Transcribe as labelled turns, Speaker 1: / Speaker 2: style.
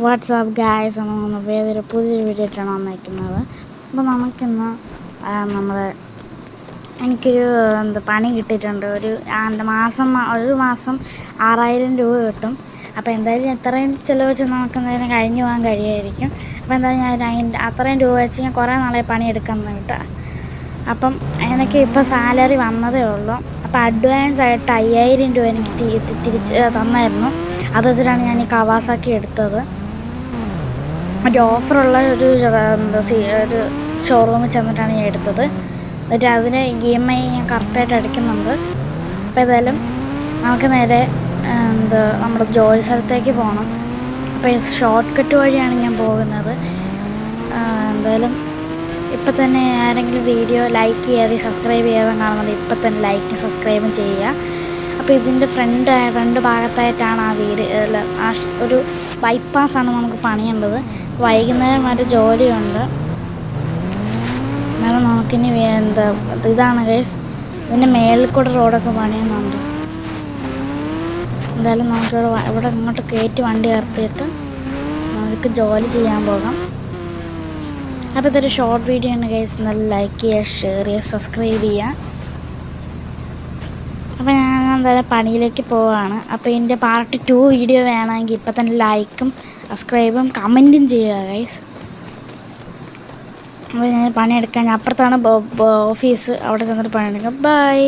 Speaker 1: WhatsApp guys എന്ന് വേറൊരു പുതിയൊരു വീഡിയോ ഇട്ടാണ് വന്നിരിക്കുന്നത്. അപ്പോൾ നമുക്കിന്ന് എനിക്കൊരു പണി കിട്ടിയിട്ടുണ്ട്. ഒരു മാസം 6000 രൂപ കിട്ടും. അപ്പോൾ എന്തായാലും എത്രയും ചിലവ് വെച്ച് നമുക്ക് എന്തായാലും കഴിഞ്ഞു പോകാൻ കഴിയുമായിരിക്കും. അപ്പോൾ എന്തായാലും ഞാൻ അത്രയും രൂപ വെച്ച് ഞാൻ കുറേ നാളെ പണിയെടുക്കാൻ കേട്ടോ. അപ്പം എനിക്ക് ഇപ്പോൾ സാലറി വന്നതേ ഉള്ളൂ. അപ്പോൾ അഡ്വാൻസ് ആയിട്ട് 5000 രൂപ എനിക്ക് തിരിച്ച് തന്നായിരുന്നു. അത് വെച്ചിട്ടാണ് ഞാൻ ഈ കവാസാക്കി എടുത്തത്. ഒരു ഓഫറുള്ള ഒരു ഷോറൂമിൽ ചെന്നിട്ടാണ് ഞാൻ എടുത്തത്. എന്നിട്ട് അതിന് EMI ഞാൻ കറക്റ്റായിട്ട് അടയ്ക്കുന്നുണ്ട്. അപ്പോൾ ഏതായാലും നമുക്ക് നേരെ നമ്മുടെ ജോലി സ്ഥലത്തേക്ക് പോകണം. അപ്പോൾ ഷോർട്ട് കട്ട് വഴിയാണ് ഞാൻ പോകുന്നത്. എന്തായാലും ഇപ്പം തന്നെ ആരെങ്കിലും വീഡിയോ ലൈക്ക് ചെയ്യാതെ സബ്സ്ക്രൈബ് ചെയ്യാതെ കാണുന്നത് ഇപ്പം തന്നെ ലൈക്കും സബ്സ്ക്രൈബും ചെയ്യുക. അപ്പോൾ ഇതിൻ്റെ ഫ്രണ്ട് ഭാഗത്തായിട്ടാണ് ആ വീട് ഒരു ബൈപ്പാസാണ് നമുക്ക് പണിയേണ്ടത്. വൈകുന്നേരം വരെ ജോലിയുണ്ട്. എന്നാലും നമുക്കിനി ഇതാണ് ഗൈസ്, ഇതിൻ്റെ മേളിൽ കൂടെ റോഡൊക്കെ പണിയുന്നുണ്ട്. എന്തായാലും ഇവിടെ ഇങ്ങോട്ട് കയറ്റി വണ്ടി നിർത്തിയിട്ട് നമുക്ക് ജോലി ചെയ്യാൻ പോകാം. അപ്പോൾ ഇതൊരു ഷോർട്ട് വീഡിയോ ആണ് ഗൈസ്. നല്ല ലൈക്ക് ചെയ്യുക, ഷെയർ ചെയ്യുക, സബ്സ്ക്രൈബ് ചെയ്യുക. അപ്പോൾ ഞാൻ എന്തായാലും പണിയിലേക്ക് പോവുകയാണ്. അപ്പോൾ ഇതിൻ്റെ പാർട്ട് 2 വീഡിയോ വേണമെങ്കിൽ ഇപ്പം തന്നെ ലൈക്കും സബ്സ്ക്രൈബും കമൻറ്റും ചെയ്യുക ഗൈസ്. അപ്പോൾ ഞാൻ പണിയെടുക്കാൻ അപ്പുറത്താണ് ഓഫീസ്, അവിടെ ചെന്നിട്ട് പണിയെടുക്കാം. ബൈ.